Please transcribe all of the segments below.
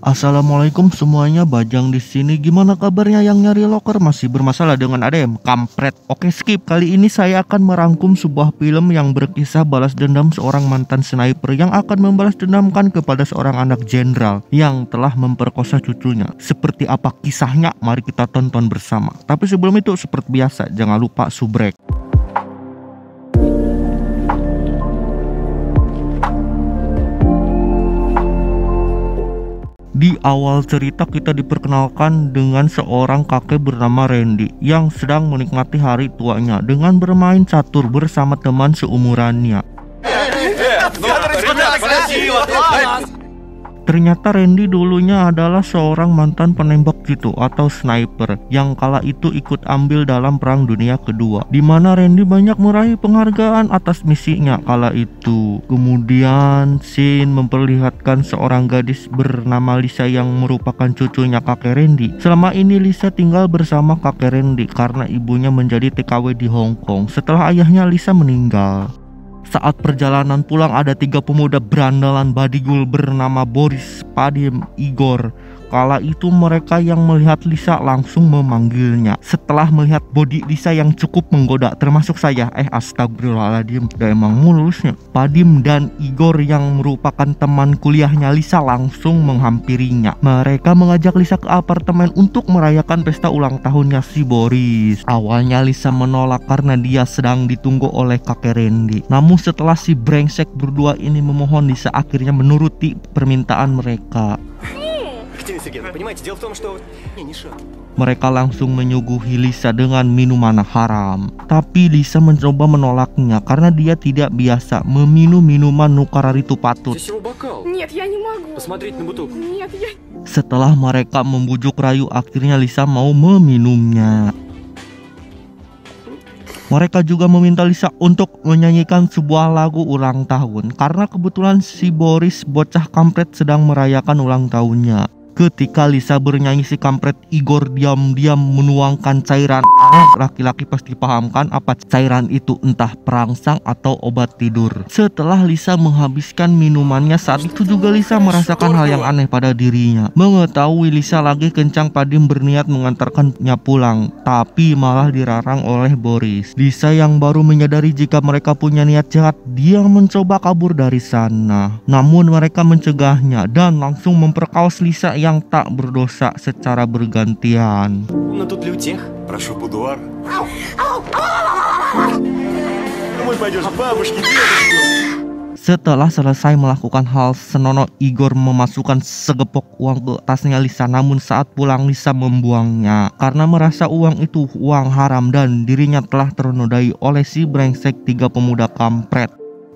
Assalamualaikum semuanya, Bajang di sini. Gimana kabarnya yang nyari loker masih bermasalah dengan ADM? Kampret. Oke, skip. Kali ini saya akan merangkum sebuah film yang berkisah balas dendam seorang mantan sniper yang akan membalas dendamkan kepada seorang anak jenderal yang telah memperkosa cucunya. Seperti apa kisahnya? Mari kita tonton bersama. Tapi sebelum itu, seperti biasa, jangan lupa subrek. Di awal cerita kita diperkenalkan dengan seorang kakek bernama Randy yang sedang menikmati hari tuanya dengan bermain catur bersama teman seumurannya. Ternyata Randy dulunya adalah seorang mantan penembak jitu atau sniper yang kala itu ikut ambil dalam Perang Dunia Kedua, di mana Randy banyak meraih penghargaan atas misinya kala itu. Kemudian scene memperlihatkan seorang gadis bernama Lisa yang merupakan cucunya kakek Randy. Selama ini Lisa tinggal bersama kakek Randy karena ibunya menjadi TKW di Hong Kong setelah ayahnya Lisa meninggal. Saat perjalanan pulang ada 3 pemuda berandalan Badigul bernama Boris, Padim, Igor. Kala itu mereka yang melihat Lisa langsung memanggilnya. Setelah melihat body Lisa yang cukup menggoda, termasuk saya, astagfirullahaladzim, udah emang mulusnya. Padim dan Igor yang merupakan teman kuliahnya Lisa langsung menghampirinya. Mereka mengajak Lisa ke apartemen untuk merayakan pesta ulang tahunnya si Boris. Awalnya Lisa menolak karena dia sedang ditunggu oleh kakek Randy. Namun setelah si brengsek berdua ini memohon, Lisa akhirnya menuruti permintaan mereka. Mereka langsung menyuguhi Lisa dengan minuman haram. Tapi Lisa mencoba menolaknya karena dia tidak biasa meminum minuman Nukararitu patut. Setelah mereka membujuk rayu, akhirnya Lisa mau meminumnya. Mereka juga meminta Lisa untuk menyanyikan sebuah lagu ulang tahun karena kebetulan si Boris bocah kampret sedang merayakan ulang tahunnya. Ketika Lisa bernyanyi, si kampret Igor diam-diam menuangkan cairan. Laki-laki pasti paham kan apa cairan itu, entah perangsang atau obat tidur. Setelah Lisa menghabiskan minumannya, saat itu juga Lisa merasakan hal yang aneh pada dirinya. Mengetahui Lisa lagi kencang, Padim berniat mengantarkannya pulang, tapi malah dilarang oleh Boris. Lisa yang baru menyadari jika mereka punya niat jahat, dia mencoba kabur dari sana. Namun mereka mencegahnya dan langsung memperkaos Lisa yang tak berdosa secara bergantian. Setelah selesai melakukan hal senonoh, Igor memasukkan segepok uang ke tasnya Lisa. Namun saat pulang Lisa membuangnya karena merasa uang itu uang haram dan dirinya telah ternodai oleh si brengsek 3 pemuda kampret.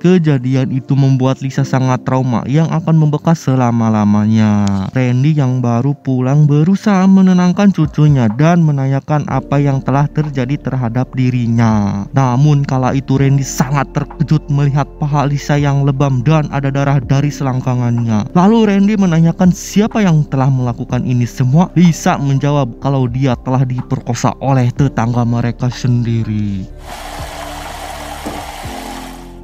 Kejadian itu membuat Lisa sangat trauma yang akan membekas selama-lamanya. Randy yang baru pulang berusaha menenangkan cucunya dan menanyakan apa yang telah terjadi terhadap dirinya. Namun kala itu Randy sangat terkejut melihat paha Lisa yang lebam dan ada darah dari selangkangannya. Lalu Randy menanyakan siapa yang telah melakukan ini semua. Lisa menjawab kalau dia telah diperkosa oleh tetangga mereka sendiri.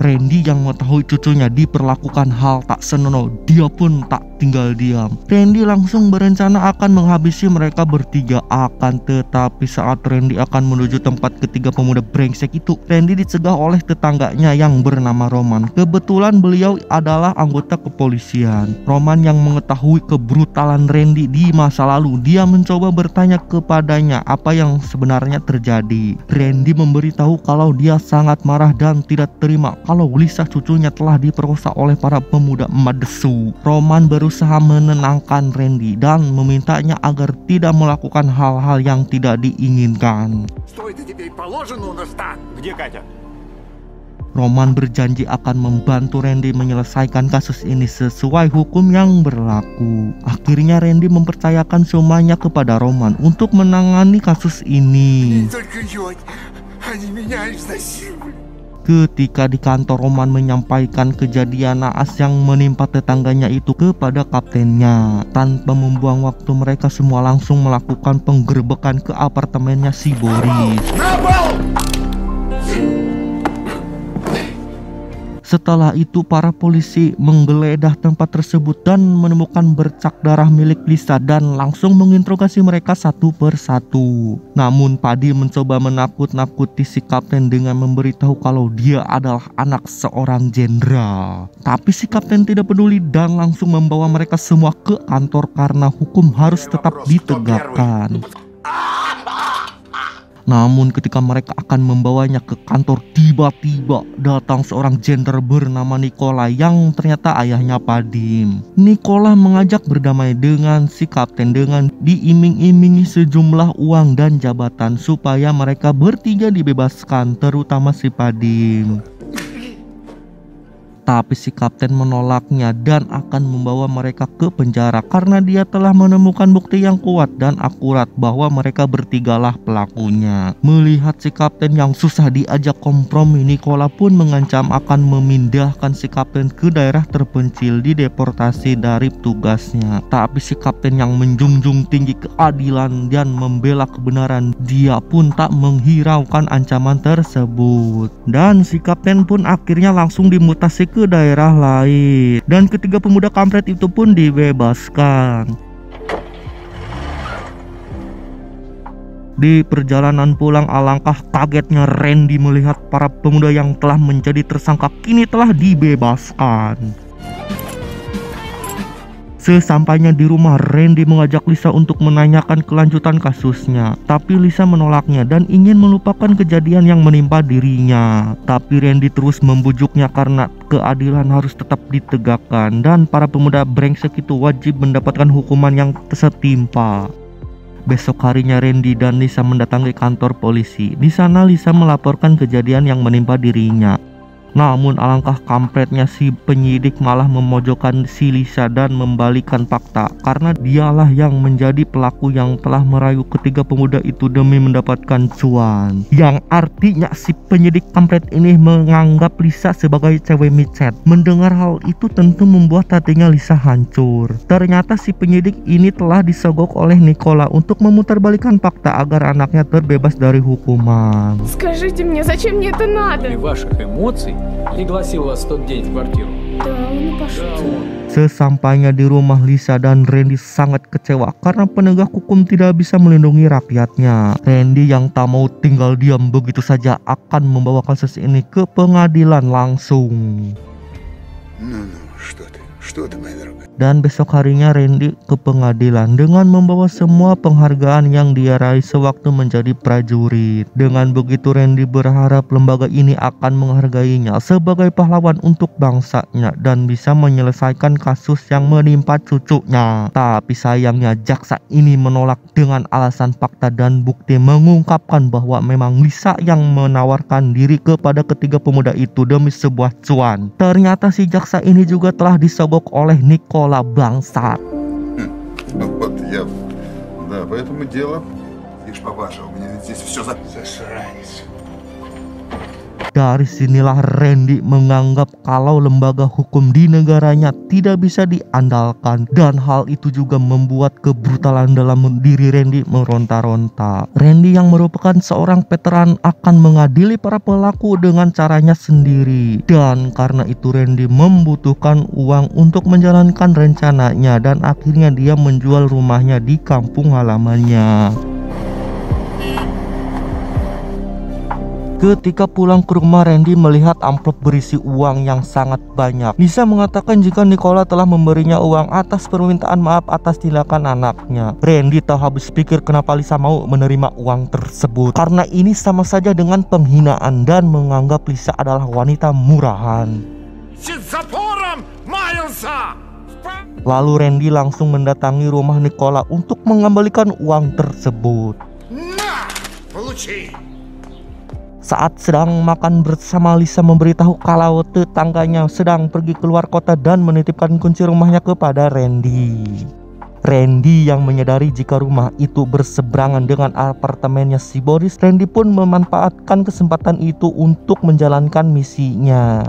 Randy yang mengetahui cucunya diperlakukan hal tak senonoh, dia pun tak tinggal diam. Randy langsung berencana akan menghabisi mereka bertiga. Akan tetapi saat Randy akan menuju tempat ketiga pemuda brengsek itu, Randy dicegah oleh tetangganya yang bernama Roman. Kebetulan beliau adalah anggota kepolisian. Roman yang mengetahui kebrutalan Randy di masa lalu, dia mencoba bertanya kepadanya apa yang sebenarnya terjadi. Randy memberitahu kalau dia sangat marah dan tidak terima kalau Lisa cucunya telah diperkosa oleh para pemuda Madesu. Roman berusaha menenangkan Randy dan memintanya agar tidak melakukan hal-hal yang tidak diinginkan. Roman berjanji akan membantu Randy menyelesaikan kasus ini sesuai hukum yang berlaku. Akhirnya Randy mempercayakan semuanya kepada Roman untuk menangani kasus ini. Ketika di kantor, Roman menyampaikan kejadian naas yang menimpa tetangganya itu kepada kaptennya. Tanpa membuang waktu, mereka semua langsung melakukan penggerbekan ke apartemennya si Boris. Setelah itu para polisi menggeledah tempat tersebut dan menemukan bercak darah milik Lisa dan langsung menginterogasi mereka satu persatu. Namun Padim mencoba menakut-nakuti si kapten dengan memberitahu kalau dia adalah anak seorang jenderal. Tapi si kapten tidak peduli dan langsung membawa mereka semua ke kantor karena hukum harus tetap ditegakkan. Namun ketika mereka akan membawanya ke kantor, tiba-tiba datang seorang jenderal bernama Nikola yang ternyata ayahnya Padim. Nikola mengajak berdamai dengan si kapten dengan diiming-imingi sejumlah uang dan jabatan supaya mereka bertiga dibebaskan, terutama si Padim. Tapi si kapten menolaknya dan akan membawa mereka ke penjara karena dia telah menemukan bukti yang kuat dan akurat bahwa mereka bertigalah pelakunya. Melihat si kapten yang susah diajak kompromi, Nikola pun mengancam akan memindahkan si kapten ke daerah terpencil, dideportasi dari tugasnya. Tapi si kapten yang menjunjung tinggi keadilan dan membela kebenaran, dia pun tak menghiraukan ancaman tersebut. Dan si kapten pun akhirnya langsung dimutasi ke daerah lain dan ketiga pemuda kampret itu pun dibebaskan. Di perjalanan pulang, alangkah kagetnya Randy melihat para pemuda yang telah menjadi tersangka kini telah dibebaskan. Sesampainya di rumah, Randy mengajak Lisa untuk menanyakan kelanjutan kasusnya. Tapi Lisa menolaknya dan ingin melupakan kejadian yang menimpa dirinya. Tapi Randy terus membujuknya karena keadilan harus tetap ditegakkan dan para pemuda brengsek itu wajib mendapatkan hukuman yang setimpal. Besok harinya Randy dan Lisa mendatangi kantor polisi. Di sana Lisa melaporkan kejadian yang menimpa dirinya. Namun alangkah kampretnya si penyidik malah memojokkan si Lisa dan membalikan fakta karena dialah yang menjadi pelaku yang telah merayu ketiga pemuda itu demi mendapatkan cuan. Yang artinya si penyidik kampret ini menganggap Lisa sebagai cewek micet. Mendengar hal itu tentu membuat hatinya Lisa hancur. Ternyata si penyidik ini telah disogok oleh Nikola untuk memutarbalikkan fakta agar anaknya terbebas dari hukuman. Скажите мне, зачем мне это надо? И ваших эмоций пригласил вас в тот день в квартиру. Да, он пошутил. Sesampainya di rumah, Lisa dan Randy sangat kecewa karena penegak hukum tidak bisa melindungi rakyatnya. Randy yang tak mau tinggal diam begitu saja akan membawa kasus ini ke pengadilan langsung. Что ты, моя дорогая? Dan besok harinya Randy ke pengadilan dengan membawa semua penghargaan yang dia raih sewaktu menjadi prajurit. Dengan begitu Randy berharap lembaga ini akan menghargainya sebagai pahlawan untuk bangsanya dan bisa menyelesaikan kasus yang menimpa cucunya. Tapi sayangnya jaksa ini menolak dengan alasan fakta dan bukti mengungkapkan bahwa memang Lisa yang menawarkan diri kepada ketiga pemuda itu demi sebuah cuan. Ternyata si jaksa ini juga telah disogok oleh Nikola bangsat. Вот я, да, поэтому дело. Видишь, папаша, у меня здесь все засранец. Dari sinilah Randy menganggap kalau lembaga hukum di negaranya tidak bisa diandalkan dan hal itu juga membuat kebrutalan dalam diri Randy meronta-ronta. Randy yang merupakan seorang veteran akan mengadili para pelaku dengan caranya sendiri dan karena itu Randy membutuhkan uang untuk menjalankan rencananya dan akhirnya dia menjual rumahnya di kampung halamannya. Ketika pulang ke rumah, Randy melihat amplop berisi uang yang sangat banyak. Lisa mengatakan jika Nikola telah memberinya uang atas permintaan maaf atas tindakan anaknya. Randy tak habis pikir kenapa Lisa mau menerima uang tersebut, karena ini sama saja dengan penghinaan dan menganggap Lisa adalah wanita murahan. Lalu Randy langsung mendatangi rumah Nikola untuk mengembalikan uang tersebut. Saat sedang makan bersama, Lisa memberitahu kalau tetangganya sedang pergi keluar kota dan menitipkan kunci rumahnya kepada Randy. Randy yang menyadari jika rumah itu berseberangan dengan apartemennya si Boris, Randy pun memanfaatkan kesempatan itu untuk menjalankan misinya.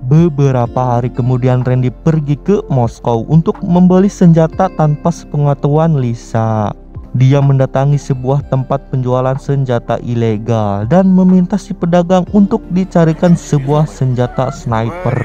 Beberapa hari kemudian Randy pergi ke Moskow untuk membeli senjata tanpa sepengetahuan Lisa. Dia mendatangi sebuah tempat penjualan senjata ilegal dan meminta si pedagang untuk dicarikan sebuah senjata sniper.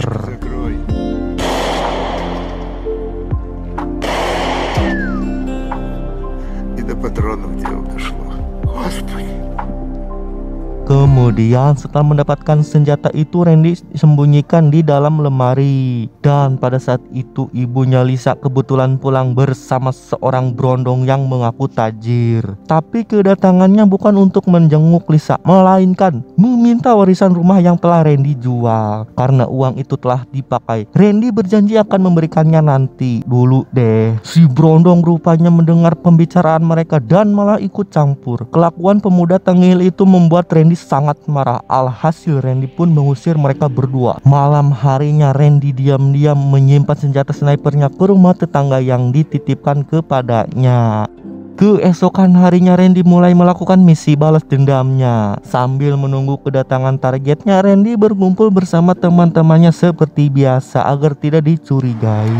Kemudian setelah mendapatkan senjata itu, Randy sembunyikan di dalam lemari. Dan pada saat itu ibunya Lisa kebetulan pulang bersama seorang berondong yang mengaku tajir. Tapi kedatangannya bukan untuk menjenguk Lisa, melainkan meminta warisan rumah yang telah Randy jual. Karena uang itu telah dipakai, Randy berjanji akan memberikannya nanti. Dulu deh, si berondong rupanya mendengar pembicaraan mereka dan malah ikut campur. Kelakuan pemuda tengil itu membuat Randy sangat marah. Alhasil Randy pun mengusir mereka berdua. Malam harinya Randy diam-diam menyimpan senjata snipernya ke rumah tetangga yang dititipkan kepadanya. Keesokan harinya Randy mulai melakukan misi balas dendamnya. Sambil menunggu kedatangan targetnya, Randy berkumpul bersama teman-temannya seperti biasa agar tidak dicurigai.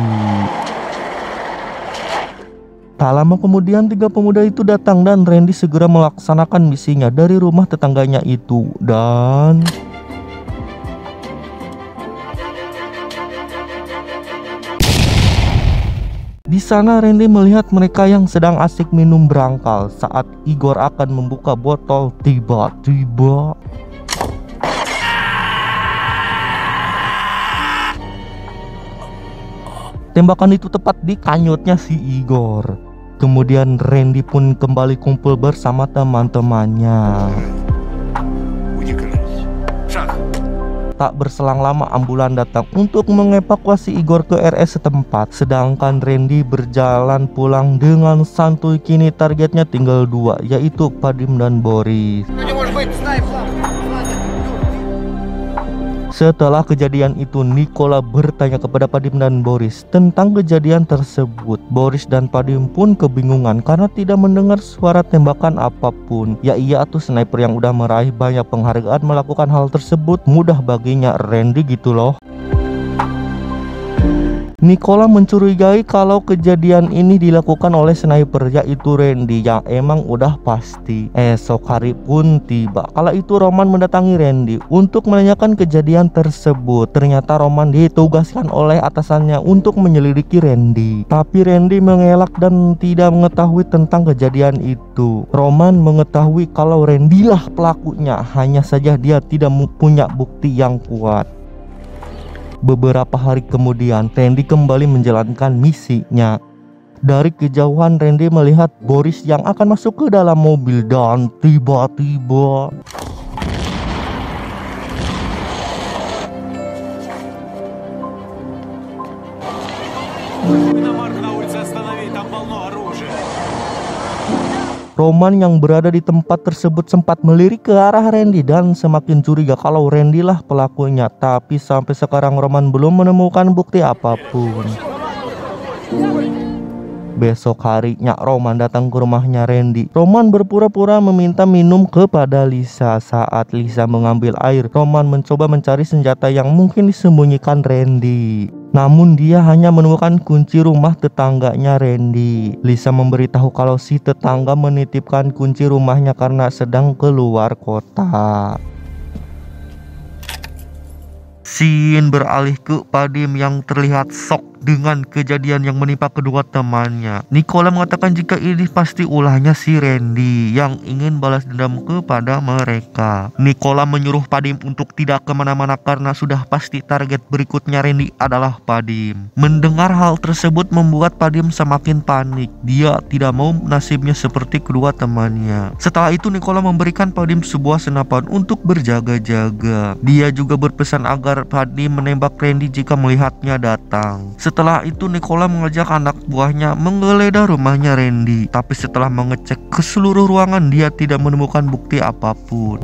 Tak lama kemudian 3 pemuda itu datang dan Randy segera melaksanakan misinya dari rumah tetangganya itu. Dan di sana Randy melihat mereka yang sedang asik minum berangkal saat Igor akan membuka botol. Tiba-tiba tembakan itu tepat di kanyutnya si Igor. Kemudian Randy pun kembali kumpul bersama teman-temannya. Tak berselang lama ambulan datang untuk mengevakuasi Igor ke RS setempat. Sedangkan Randy berjalan pulang dengan santuy. Kini targetnya tinggal 2, yaitu Padim dan Boris. Setelah kejadian itu, Nikola bertanya kepada Padim dan Boris tentang kejadian tersebut. Boris dan Padim pun kebingungan karena tidak mendengar suara tembakan apapun. Ya iya tuh, sniper yang udah meraih banyak penghargaan melakukan hal tersebut, mudah baginya Randy gitu loh. Nikola mencurigai kalau kejadian ini dilakukan oleh sniper, yaitu Randy, yang emang udah pasti. Esok hari pun tiba. Kala itu Roman mendatangi Randy untuk menanyakan kejadian tersebut. Ternyata Roman ditugaskan oleh atasannya untuk menyelidiki Randy. Tapi Randy mengelak dan tidak mengetahui tentang kejadian itu. Roman mengetahui kalau Randy lah pelakunya, hanya saja dia tidak punya bukti yang kuat. Beberapa hari kemudian Randy kembali menjalankan misinya. Dari kejauhan Randy melihat Boris yang akan masuk ke dalam mobil dan tiba-tiba Roman yang berada di tempat tersebut sempat melirik ke arah Randy dan semakin curiga kalau Randy lah pelakunya. Tapi sampai sekarang Roman belum menemukan bukti apapun. Besok harinya Roman datang ke rumahnya Randy. Roman berpura-pura meminta minum kepada Lisa. Saat Lisa mengambil air, Roman mencoba mencari senjata yang mungkin disembunyikan Randy. Namun dia hanya menemukan kunci rumah tetangganya Randy. Lisa memberitahu kalau si tetangga menitipkan kunci rumahnya karena sedang keluar kota. Scene beralih ke Padim yang terlihat shock dengan kejadian yang menimpa kedua temannya. Nikola mengatakan jika ini pasti ulahnya si Randy yang ingin balas dendam kepada mereka. Nikola menyuruh Padim untuk tidak kemana-mana karena sudah pasti target berikutnya Randy adalah Padim. Mendengar hal tersebut membuat Padim semakin panik. Dia tidak mau nasibnya seperti kedua temannya. Setelah itu Nikola memberikan Padim sebuah senapan untuk berjaga-jaga. Dia juga berpesan agar Padim menembak Randy jika melihatnya datang. Setelah itu Nikola mengajak anak buahnya menggeledah rumahnya Randy. Tapi setelah mengecek ke seluruh ruangan, dia tidak menemukan bukti apapun.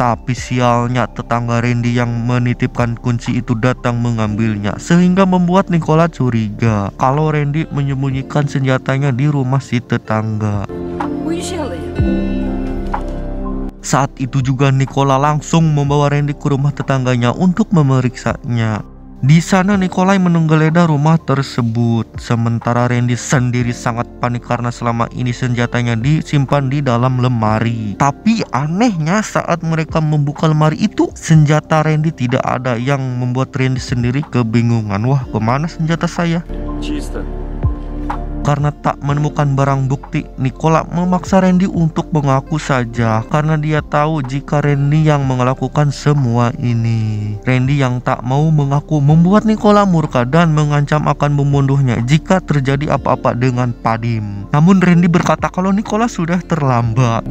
Tapi sialnya tetangga Randy yang menitipkan kunci itu datang mengambilnya, sehingga membuat Nicola curiga kalau Randy menyembunyikan senjatanya di rumah si tetangga. Saat itu juga Nicola langsung membawa Randy ke rumah tetangganya untuk memeriksanya. Di sana Nikolai menggeledah rumah tersebut, sementara Randy sendiri sangat panik karena selama ini senjatanya disimpan di dalam lemari. Tapi anehnya saat mereka membuka lemari itu, senjata Randy tidak ada, yang membuat Randy sendiri kebingungan. Wah, kemana senjata saya? Чисто. Karena tak menemukan barang bukti, Nicola memaksa Randy untuk mengaku saja karena dia tahu jika Randy yang melakukan semua ini. Randy yang tak mau mengaku membuat Nicola murka dan mengancam akan membunuhnya jika terjadi apa-apa dengan Padim. Namun Randy berkata kalau Nicola sudah terlambat.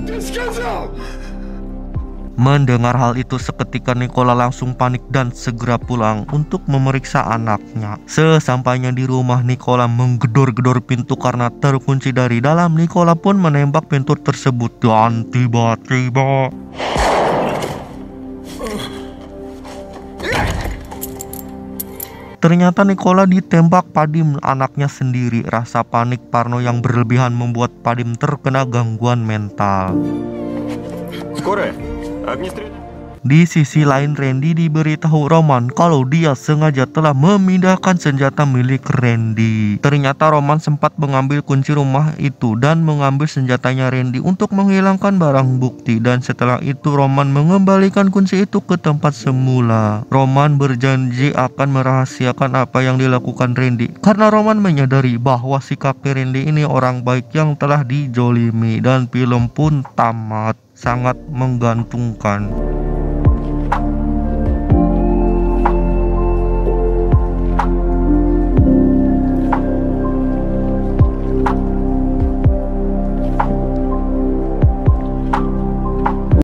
Mendengar hal itu, seketika Nicola langsung panik dan segera pulang untuk memeriksa anaknya. Sesampainya di rumah, Nicola menggedor-gedor pintu karena terkunci dari dalam. Nicola pun menembak pintu tersebut dan tiba-tiba ternyata Nicola ditembak Padim, anaknya sendiri. Rasa panik Parno yang berlebihan membuat Padim terkena gangguan mental. Скорая? Огнестрел. Di sisi lain, Randy diberitahu Roman kalau dia sengaja telah memindahkan senjata milik Randy. Ternyata Roman sempat mengambil kunci rumah itu dan mengambil senjatanya Randy untuk menghilangkan barang bukti. Dan setelah itu Roman mengembalikan kunci itu ke tempat semula. Roman berjanji akan merahasiakan apa yang dilakukan Randy, karena Roman menyadari bahwa si kakek Randy ini orang baik yang telah dijolimi. Dan film pun tamat. Sangat menggantungkan.